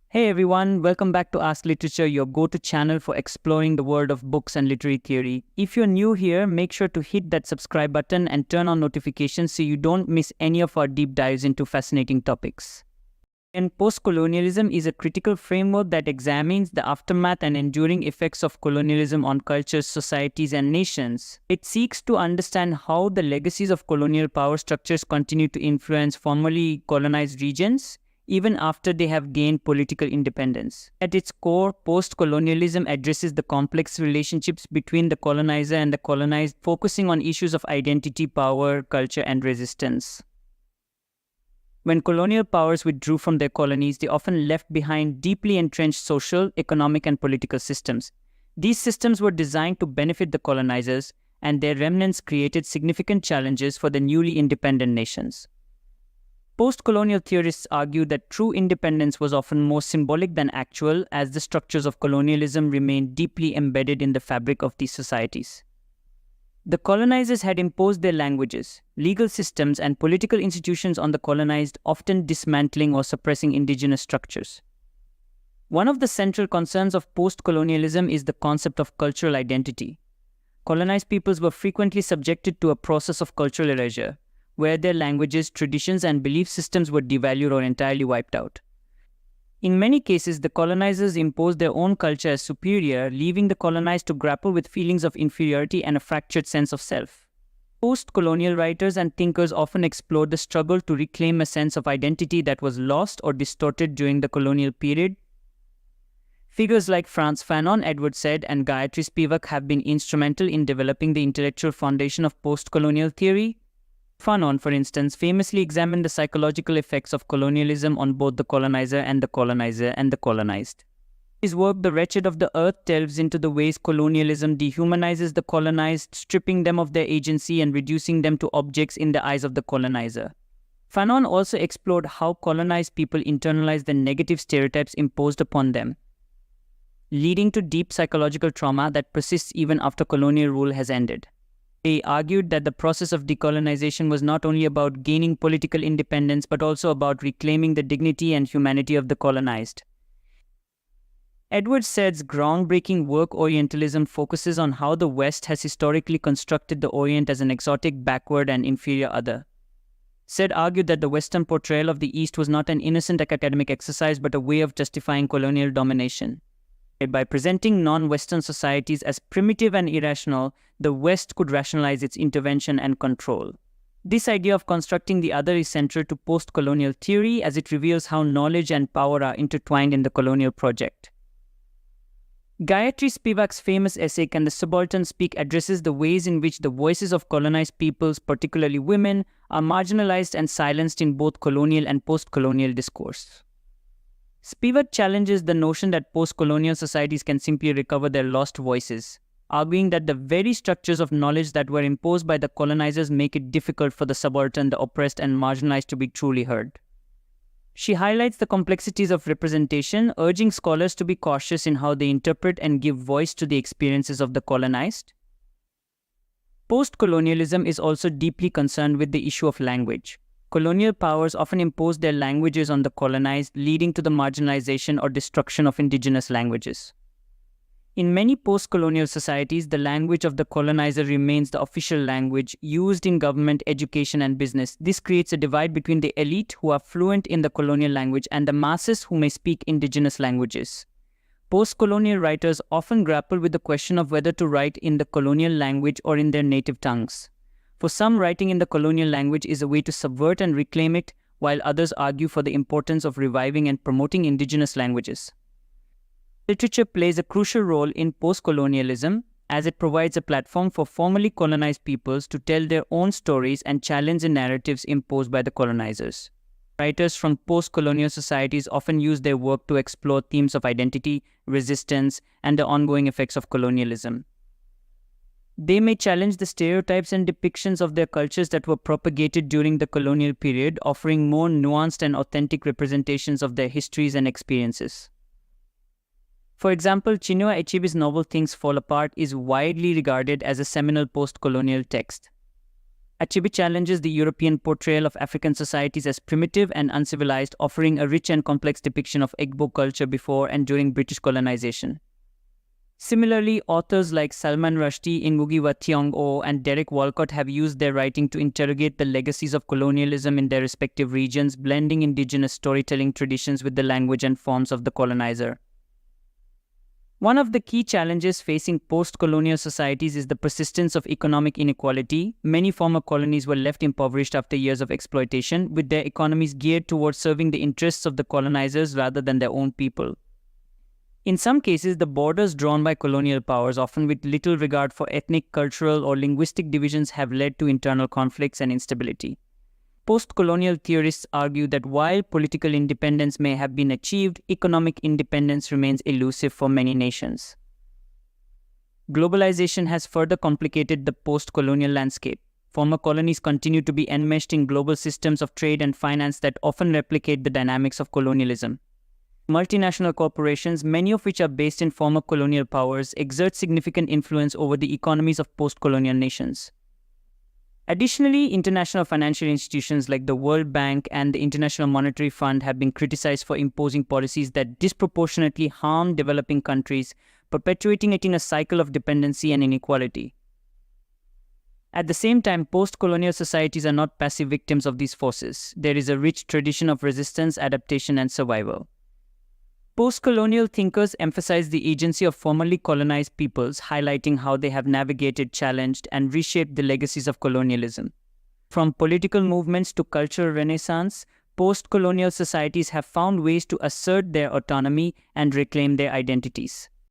Hey everyone, welcome back to Ask Literature, your go-to channel for exploring the world of books and literary theory. If you're new here, make sure to hit that subscribe button and turn on notifications so you don't miss any of our deep dives into fascinating topics. And post-colonialism is a critical framework that examines the aftermath and enduring effects of colonialism on cultures, societies, and nations. It seeks to understand how the legacies of colonial power structures continue to influence formerly colonized regions even after they have gained political independence. At its core, post-colonialism addresses the complex relationships between the colonizer and the colonized, focusing on issues of identity, power, culture, and resistance. When colonial powers withdrew from their colonies, they often left behind deeply entrenched social, economic, and political systems. These systems were designed to benefit the colonizers, and their remnants created significant challenges for the newly independent nations. Post-colonial theorists argue that true independence was often more symbolic than actual, as the structures of colonialism remained deeply embedded in the fabric of these societies. The colonizers had imposed their languages, legal systems, and political institutions on the colonized, often dismantling or suppressing indigenous structures. One of the central concerns of post-colonialism is the concept of cultural identity. Colonized peoples were frequently subjected to a process of cultural erasure, where their languages, traditions, and belief systems were devalued or entirely wiped out. In many cases, the colonizers imposed their own culture as superior, leaving the colonized to grapple with feelings of inferiority and a fractured sense of self. Post-colonial writers and thinkers often explored the struggle to reclaim a sense of identity that was lost or distorted during the colonial period. Figures like Frantz Fanon, Edward Said, and Gayatri Spivak have been instrumental in developing the intellectual foundation of post-colonial theory. Fanon, for instance, famously examined the psychological effects of colonialism on both the colonizer and the colonized. His work, The Wretched of the Earth, delves into the ways colonialism dehumanizes the colonized, stripping them of their agency and reducing them to objects in the eyes of the colonizer. Fanon also explored how colonized people internalize the negative stereotypes imposed upon them, leading to deep psychological trauma that persists even after colonial rule has ended. They argued that the process of decolonization was not only about gaining political independence but also about reclaiming the dignity and humanity of the colonized. Edward Said's groundbreaking work Orientalism focuses on how the West has historically constructed the Orient as an exotic, backward, and inferior other. Said argued that the Western portrayal of the East was not an innocent academic exercise but a way of justifying colonial domination. By presenting non-Western societies as primitive and irrational, the West could rationalize its intervention and control. This idea of constructing the other is central to post-colonial theory, as it reveals how knowledge and power are intertwined in the colonial project. Gayatri Spivak's famous essay, Can the Subaltern Speak?, addresses the ways in which the voices of colonized peoples, particularly women, are marginalized and silenced in both colonial and post-colonial discourse. Spivak challenges the notion that post-colonial societies can simply recover their lost voices, arguing that the very structures of knowledge that were imposed by the colonizers make it difficult for the subaltern, the oppressed, and marginalized to be truly heard. She highlights the complexities of representation, urging scholars to be cautious in how they interpret and give voice to the experiences of the colonized. Post-colonialism is also deeply concerned with the issue of language. Colonial powers often imposed their languages on the colonized, leading to the marginalization or destruction of indigenous languages. In many post-colonial societies, the language of the colonizer remains the official language used in government, education, and business. This creates a divide between the elite, who are fluent in the colonial language, and the masses who may speak indigenous languages. Post-colonial writers often grapple with the question of whether to write in the colonial language or in their native tongues. For some, writing in the colonial language is a way to subvert and reclaim it, while others argue for the importance of reviving and promoting indigenous languages. Literature plays a crucial role in post-colonialism, as it provides a platform for formerly colonized peoples to tell their own stories and challenge the narratives imposed by the colonizers. Writers from post-colonial societies often use their work to explore themes of identity, resistance, and the ongoing effects of colonialism. They may challenge the stereotypes and depictions of their cultures that were propagated during the colonial period, offering more nuanced and authentic representations of their histories and experiences. For example, Chinua Achebe's novel Things Fall Apart is widely regarded as a seminal post-colonial text. Achebe challenges the European portrayal of African societies as primitive and uncivilized, offering a rich and complex depiction of Igbo culture before and during British colonization. Similarly, authors like Salman Rushdie, Ngugi wa Thiong'o, and Derek Walcott have used their writing to interrogate the legacies of colonialism in their respective regions, blending indigenous storytelling traditions with the language and forms of the colonizer. One of the key challenges facing post-colonial societies is the persistence of economic inequality. Many former colonies were left impoverished after years of exploitation, with their economies geared towards serving the interests of the colonizers rather than their own people. In some cases, the borders drawn by colonial powers, often with little regard for ethnic, cultural, or linguistic divisions, have led to internal conflicts and instability. Post-colonial theorists argue that while political independence may have been achieved, economic independence remains elusive for many nations. Globalization has further complicated the post-colonial landscape. Former colonies continue to be enmeshed in global systems of trade and finance that often replicate the dynamics of colonialism. Multinational corporations, many of which are based in former colonial powers, exert significant influence over the economies of post-colonial nations. Additionally, international financial institutions like the World Bank and the International Monetary Fund have been criticized for imposing policies that disproportionately harm developing countries, perpetuating it in a cycle of dependency and inequality. At the same time, post-colonial societies are not passive victims of these forces. There is a rich tradition of resistance, adaptation, and survival. Post-colonial thinkers emphasize the agency of formerly colonized peoples, highlighting how they have navigated, challenged, and reshaped the legacies of colonialism. From political movements to cultural renaissance, post-colonial societies have found ways to assert their autonomy and reclaim their identities.